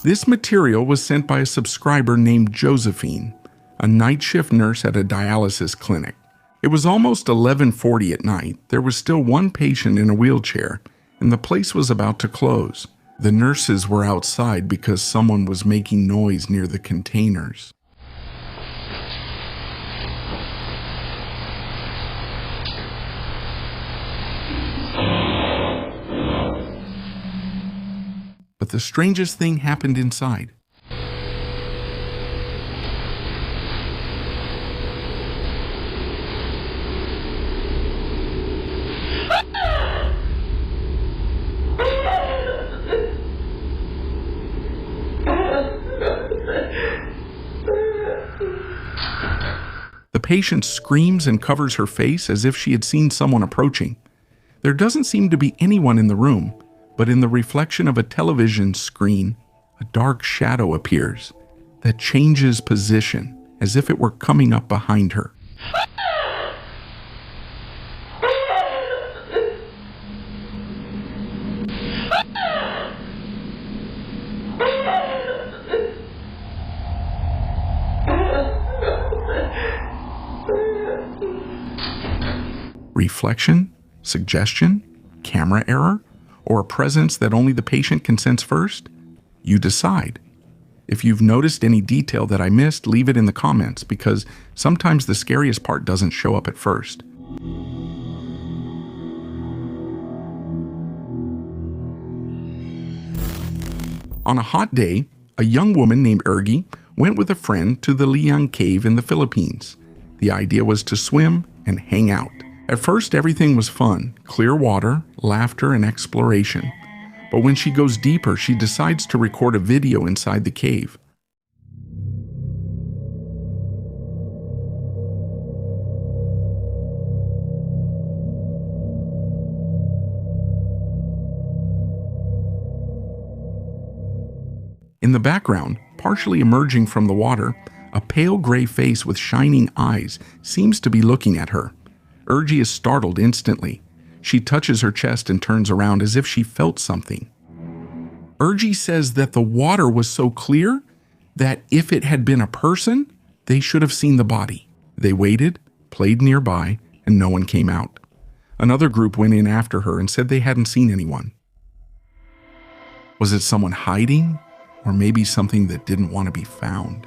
This material was sent by a subscriber named Josephine, a night shift nurse at a dialysis clinic. It was almost 11:40 at night. There was still one patient in a wheelchair, and the place was about to close. The nurses were outside because someone was making noise near the containers. But the strangest thing happened inside. The patient screams and covers her face as if she had seen someone approaching. There doesn't seem to be anyone in the room, but in the reflection of a television screen, a dark shadow appears that changes position as if it were coming up behind her. Reflection, suggestion, camera error, or a presence that only the patient can sense first? You decide. If you've noticed any detail that I missed, leave it in the comments, because sometimes the scariest part doesn't show up at first. On a hot day, a young woman named Ergi went with a friend to the Liang Cave in the Philippines. The idea was to swim and hang out. At first, everything was fun, clear water, laughter, and exploration. But when she goes deeper, she decides to record a video inside the cave. In the background, partially emerging from the water, a pale gray face with shining eyes seems to be looking at her. Ergi is startled instantly. She touches her chest and turns around as if she felt something. Ergi says that the water was so clear that if it had been a person, they should have seen the body. They waited, played nearby, and no one came out. Another group went in after her and said they hadn't seen anyone. Was it someone hiding? Or maybe something that didn't want to be found?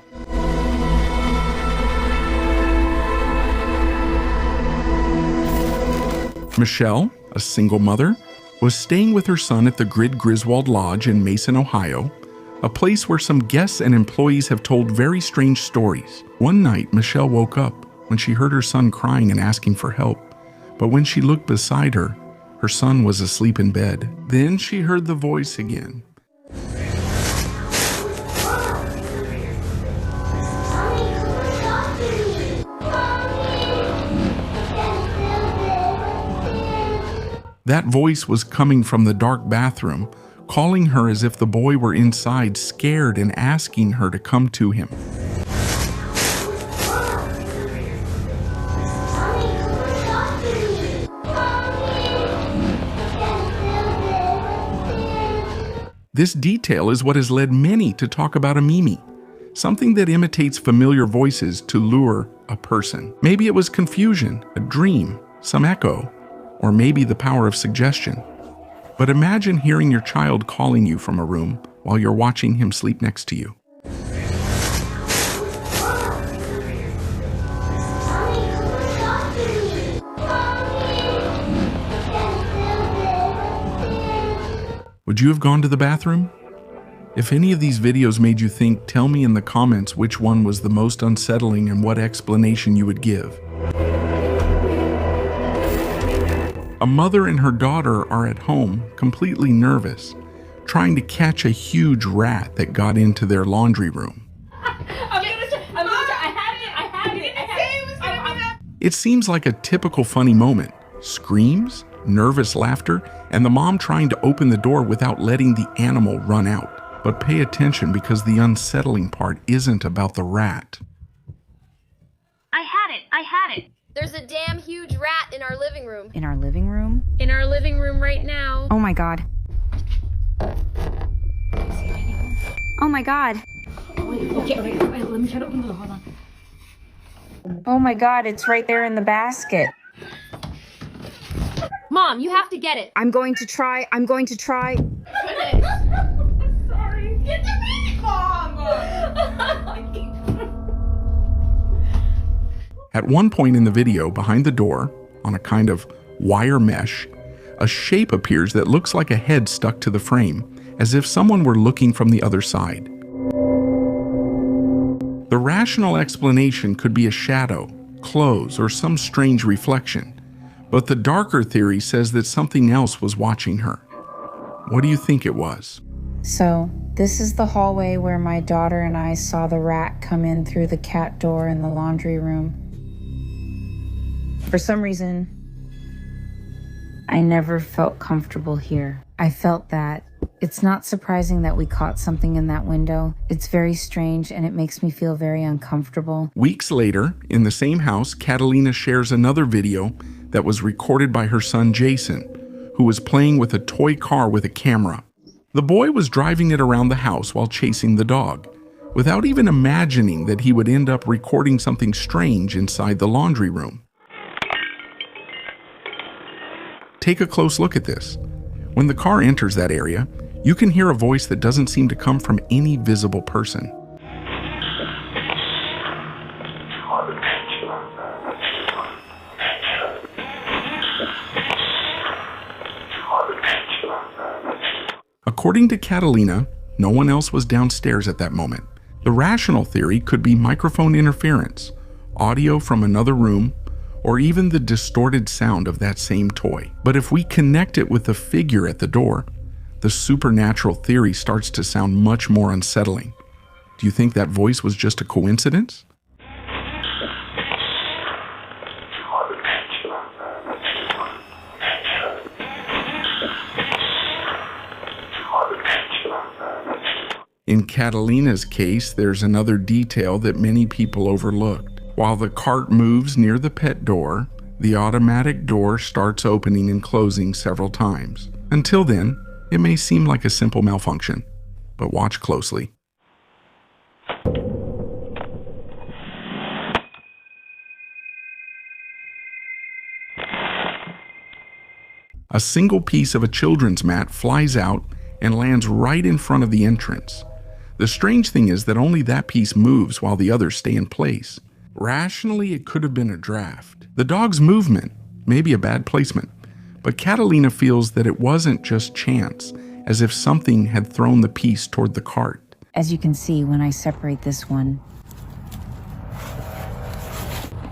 Michelle, a single mother, was staying with her son at the Griswold Lodge in Mason, Ohio, a place where some guests and employees have told very strange stories. One night, Michelle woke up when she heard her son crying and asking for help, but when she looked beside her, her son was asleep in bed. Then she heard the voice again. That voice was coming from the dark bathroom, calling her as if the boy were inside, scared and asking her to come to him. This detail is what has led many to talk about a mimi, something that imitates familiar voices to lure a person. Maybe it was confusion, a dream, some echo, or maybe the power of suggestion. But imagine hearing your child calling you from a room while you're watching him sleep next to you. Would you have gone to the bathroom? If any of these videos made you think, tell me in the comments which one was the most unsettling and what explanation you would give. A mother and her daughter are at home, completely nervous, trying to catch a huge rat that got into their laundry room. It seems like a typical funny moment. Screams, nervous laughter, and the mom trying to open the door without letting the animal run out. But pay attention, because the unsettling part isn't about the rat. I had it. There's a damn huge rat in our living room. In our living room? In our living room right now. Oh my god. Oh Oh my god. Let me try to open the door. Hold on. Oh my god, it's right there in the basket. Mom, you have to get it. I'm going to try. I'm sorry. Get the baby, Mom! At one point in the video, behind the door, on a kind of wire mesh, a shape appears that looks like a head stuck to the frame, as if someone were looking from the other side. The rational explanation could be a shadow, clothes, or some strange reflection, but the darker theory says that something else was watching her. What do you think it was? So, this is the hallway where my daughter and I saw the rat come in through the cat door in the laundry room. For some reason, I never felt comfortable here. I felt that. It's not surprising that we caught something in that window. It's very strange and it makes me feel very uncomfortable. Weeks later, in the same house, Catalina shares another video that was recorded by her son Jason, who was playing with a toy car with a camera. The boy was driving it around the house while chasing the dog, without even imagining that he would end up recording something strange inside the laundry room. Take a close look at this. When the car enters that area, you can hear a voice that doesn't seem to come from any visible person. According to Catalina, no one else was downstairs at that moment. The rational theory could be microphone interference, audio from another room, or even the distorted sound of that same toy. But if we connect it with the figure at the door, the supernatural theory starts to sound much more unsettling. Do you think that voice was just a coincidence? In Catalina's case, there's another detail that many people overlooked. While the cart moves near the pet door, the automatic door starts opening and closing several times. Until then, it may seem like a simple malfunction, but watch closely. A single piece of a children's mat flies out and lands right in front of the entrance. The strange thing is that only that piece moves while the others stay in place. Rationally, it could have been a draft. The dog's movement may be a bad placement, but Catalina feels that it wasn't just chance, as if something had thrown the piece toward the cart. As you can see, when I separate this one,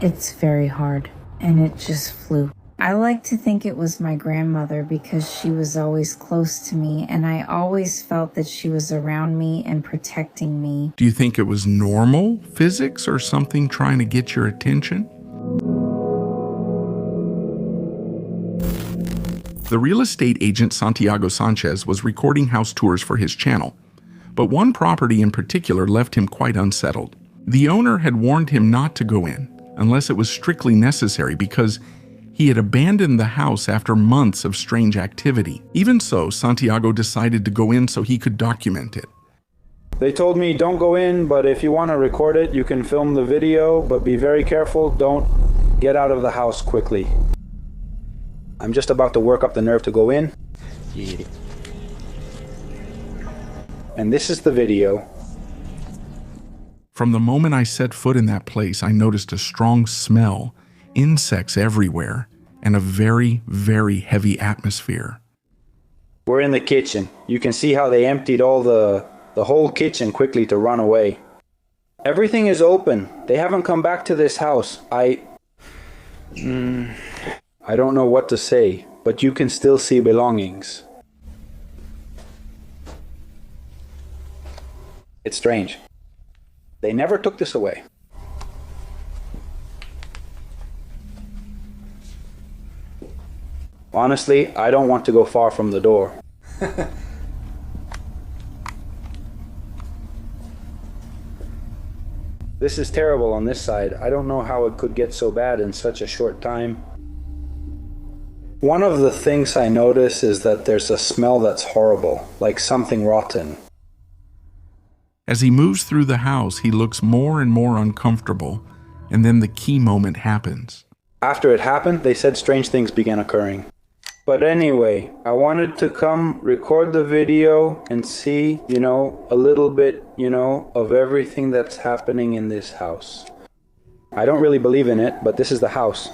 it's very hard, and it just flew. I like to think it was my grandmother because she was always close to me, and I always felt that she was around me and protecting me. Do you think it was normal physics or something trying to get your attention? The real estate agent Santiago Sanchez was recording house tours for his channel, but one property in particular left him quite unsettled. The owner had warned him not to go in unless it was strictly necessary because he had abandoned the house after months of strange activity. Even so, Santiago decided to go in so he could document it. They told me don't go in, but if you want to record it, you can film the video, but be very careful, don't get out of the house quickly. I'm just about to work up the nerve to go in. And this is the video. From the moment I set foot in that place, I noticed a strong smell, insects everywhere, and a very, very heavy atmosphere. We're in the kitchen. You can see how they emptied all the whole kitchen quickly to run away. Everything is open. They haven't come back to this house. I don't know what to say, but you can still see belongings. It's strange. They never took this away. Honestly, I don't want to go far from the door. This is terrible on this side. I don't know how it could get so bad in such a short time. One of the things I notice is that there's a smell that's horrible, like something rotten. As he moves through the house, he looks more and more uncomfortable, and then the key moment happens. After it happened, they said strange things began occurring. But anyway, I wanted to come record the video and see, a little bit, of everything that's happening in this house. I don't really believe in it, but this is the house.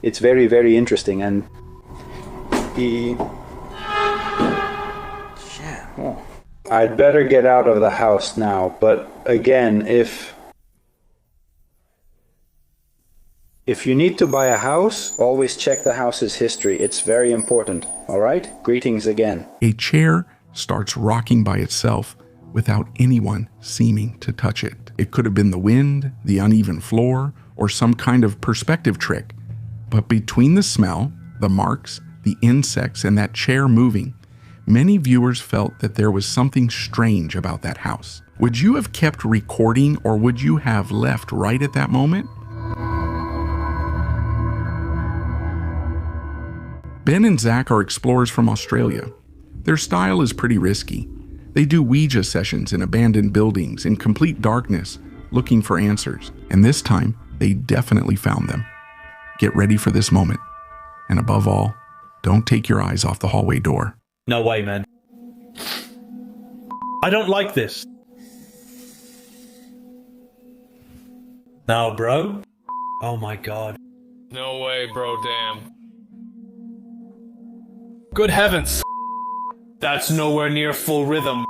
It's very, very interesting, and I'd better get out of the house now, but again, if you need to buy a house, always check the house's history. It's very important, all right? Greetings again. A chair starts rocking by itself without anyone seeming to touch it. It could have been the wind, the uneven floor, or some kind of perspective trick. But between the smell, the marks, the insects, and that chair moving, many viewers felt that there was something strange about that house. Would you have kept recording, or would you have left right at that moment? Ben and Zach are explorers from Australia. Their style is pretty risky. They do Ouija sessions in abandoned buildings in complete darkness, looking for answers. And this time, they definitely found them. Get ready for this moment. And above all, don't take your eyes off the hallway door. No way, man. I don't like this. No, bro. Oh my god. No way, bro, damn. Good heavens. That's nowhere near full rhythm.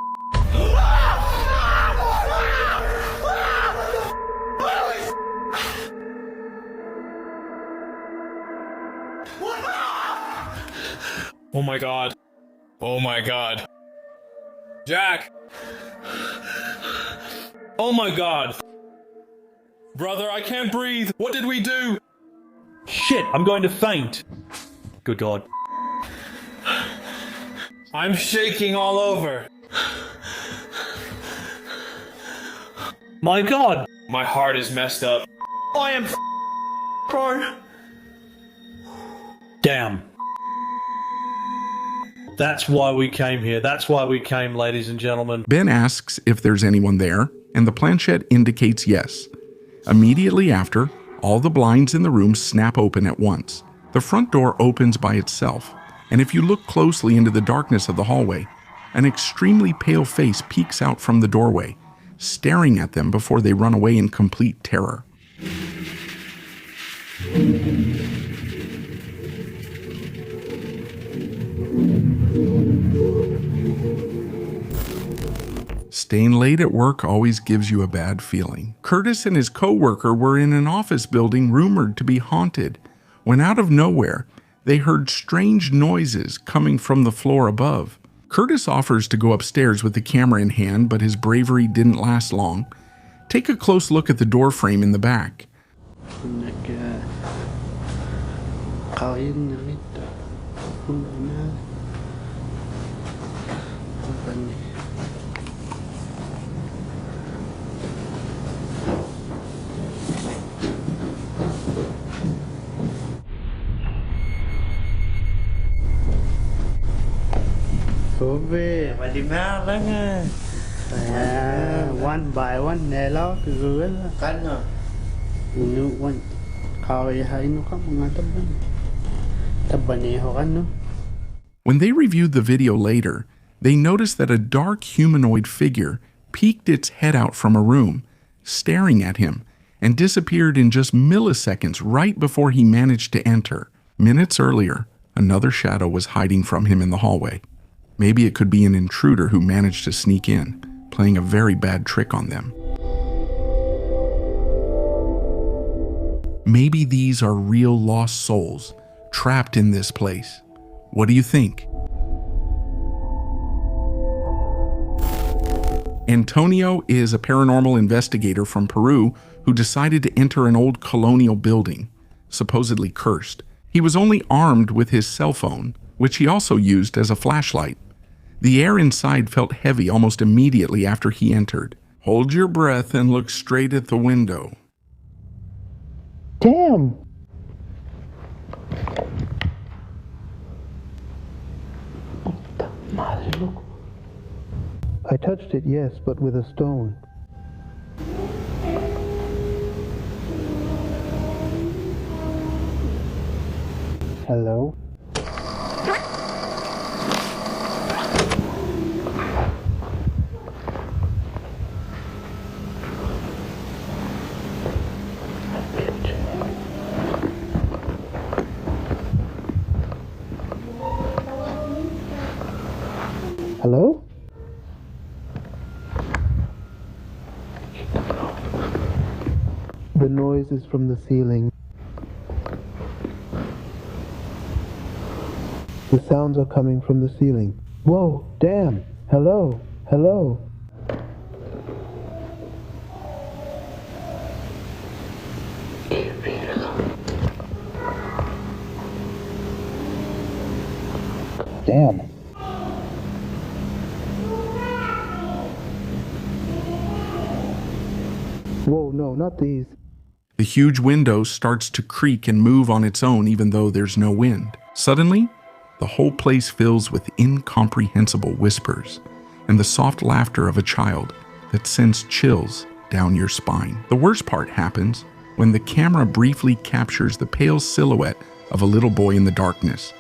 Oh my god. Oh my god. Jack! Oh my god. Brother, I can't breathe. What did we do? Shit, I'm going to faint. Good god. I'm shaking all over. My god. My heart is messed up. I am bro. Damn. That's why we came here. That's why we came, ladies and gentlemen. Ben asks if there's anyone there, and the planchette indicates yes. Immediately after, all the blinds in the room snap open at once. The front door opens by itself, and if you look closely into the darkness of the hallway, an extremely pale face peeks out from the doorway, staring at them before they run away in complete terror. Staying late at work always gives you a bad feeling. Curtis and his co-worker were in an office building rumored to be haunted, when out of nowhere, they heard strange noises coming from the floor above. Curtis offers to go upstairs with the camera in hand, but his bravery didn't last long. Take a close look at the door frame in the back. One by one nelo kagul kano inu one kaway haino ka mga tabaneho kano. When they reviewed the video later, they noticed that a dark humanoid figure peeked its head out from a room, staring at him, and disappeared in just milliseconds right before he managed to enter. Minutes earlier, another shadow was hiding from him in the hallway. Maybe it could be an intruder who managed to sneak in, playing a very bad trick on them. Maybe these are real lost souls, trapped in this place. What do you think? Antonio is a paranormal investigator from Peru who decided to enter an old colonial building, supposedly cursed. He was only armed with his cell phone, which he also used as a flashlight. The air inside felt heavy almost immediately after he entered. Hold your breath and look straight at the window. Damn. I touched it, yes, but with a stone. Hello? Hello? The noise is from the ceiling. The sounds are coming from the ceiling. Whoa, damn! Hello? Hello? Damn. Whoa, no, not these. The huge window starts to creak and move on its own even though there's no wind. Suddenly, the whole place fills with incomprehensible whispers and the soft laughter of a child that sends chills down your spine. The worst part happens when the camera briefly captures the pale silhouette of a little boy in the darkness,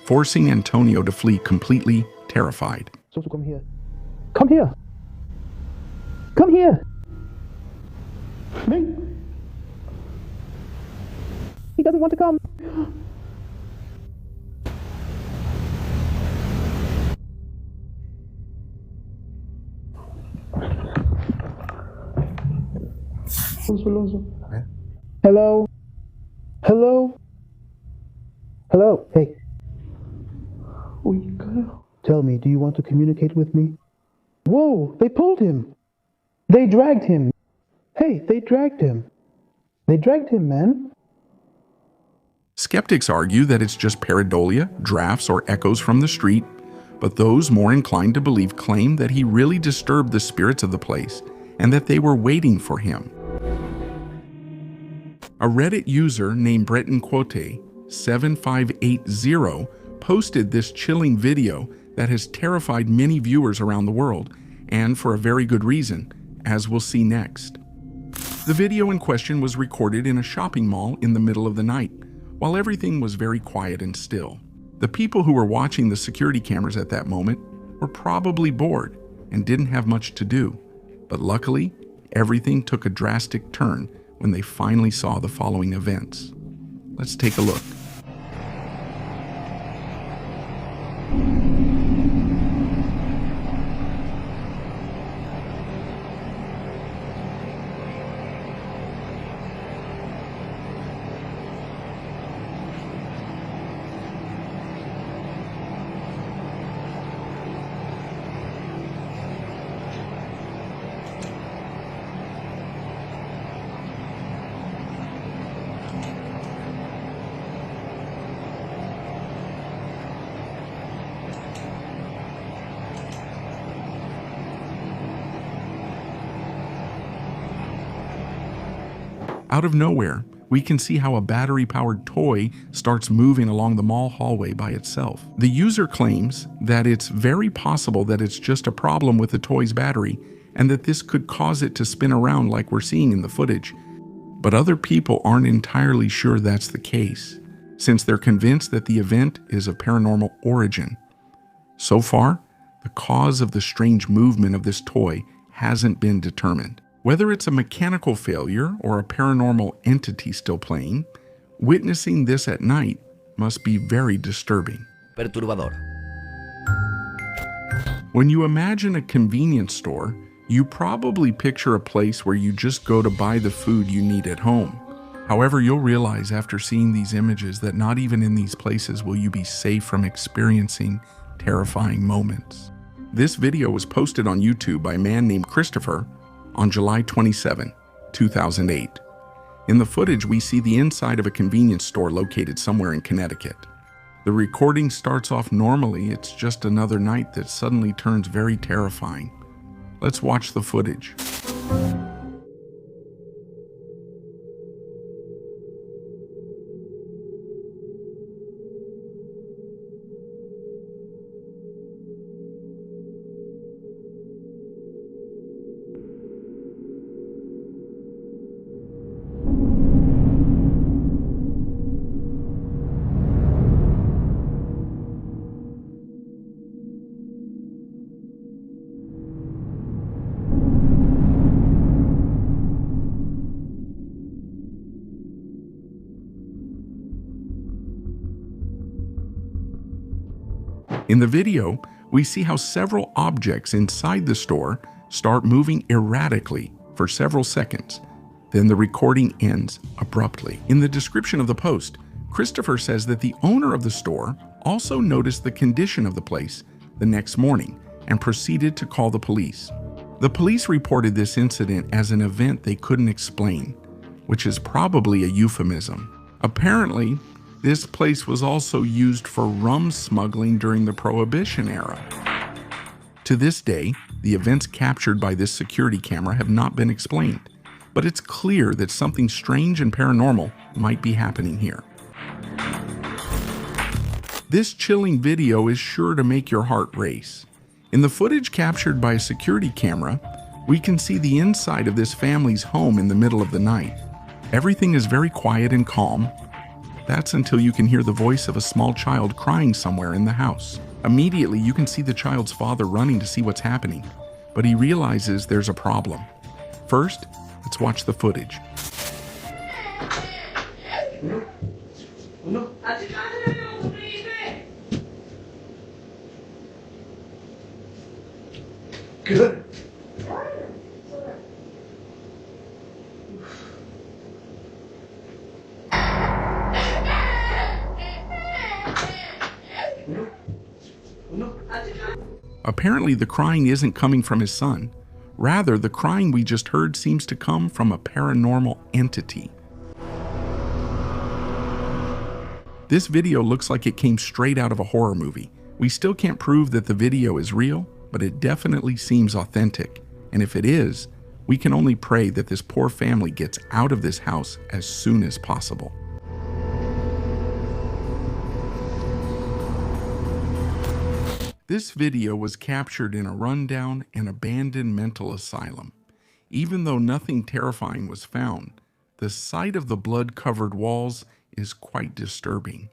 forcing Antonio to flee completely terrified. So come here. Come here! Come here! Ming! He doesn't want to come. Hello? Hello? Hello? Hey. Tell me, do you want to communicate with me? Whoa, they pulled him. They dragged him. Hey, they dragged him. They dragged him, man. Skeptics argue that it's just pareidolia, drafts, or echoes from the street, but those more inclined to believe claim that he really disturbed the spirits of the place and that they were waiting for him. A Reddit user named Breton Quote 7580 posted this chilling video that has terrified many viewers around the world, and for a very good reason, as we'll see next. The video in question was recorded in a shopping mall in the middle of the night, while everything was very quiet and still. The people who were watching the security cameras at that moment were probably bored and didn't have much to do, but luckily, everything took a drastic turn when they finally saw the following events. Let's take a look. Out of nowhere, we can see how a battery-powered toy starts moving along the mall hallway by itself. The user claims that it's very possible that it's just a problem with the toy's battery and that this could cause it to spin around like we're seeing in the footage. But other people aren't entirely sure that's the case, since they're convinced that the event is of paranormal origin. So far, the cause of the strange movement of this toy hasn't been determined. Whether it's a mechanical failure or a paranormal entity still playing, witnessing this at night must be very disturbing. Perturbador. When you imagine a convenience store, you probably picture a place where you just go to buy the food you need at home. However, you'll realize after seeing these images that not even in these places will you be safe from experiencing terrifying moments. This video was posted on YouTube by a man named Christopher on July 27, 2008. In the footage, we see the inside of a convenience store located somewhere in Connecticut. The recording starts off normally, it's just another night that suddenly turns very terrifying. Let's watch the footage. In the video, we see how several objects inside the store start moving erratically for several seconds. Then the recording ends abruptly. In the description of the post, Christopher says that the owner of the store also noticed the condition of the place the next morning and proceeded to call the police. The police reported this incident as an event they couldn't explain, which is probably a euphemism. Apparently, this place was also used for rum smuggling during the Prohibition era. To this day, the events captured by this security camera have not been explained, but it's clear that something strange and paranormal might be happening here. This chilling video is sure to make your heart race. In the footage captured by a security camera, we can see the inside of this family's home in the middle of the night. Everything is very quiet and calm. That's until you can hear the voice of a small child crying somewhere in the house. Immediately, you can see the child's father running to see what's happening, but he realizes there's a problem. First, let's watch the footage. Good. Apparently, the crying isn't coming from his son. Rather, the crying we just heard seems to come from a paranormal entity. This video looks like it came straight out of a horror movie. We still can't prove that the video is real, but it definitely seems authentic. And if it is, we can only pray that this poor family gets out of this house as soon as possible. This video was captured in a rundown and abandoned mental asylum. Even though nothing terrifying was found, the sight of the blood-covered walls is quite disturbing.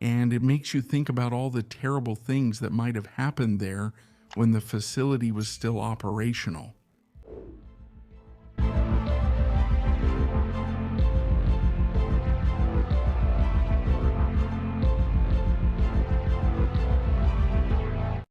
And it makes you think about all the terrible things that might have happened there when the facility was still operational.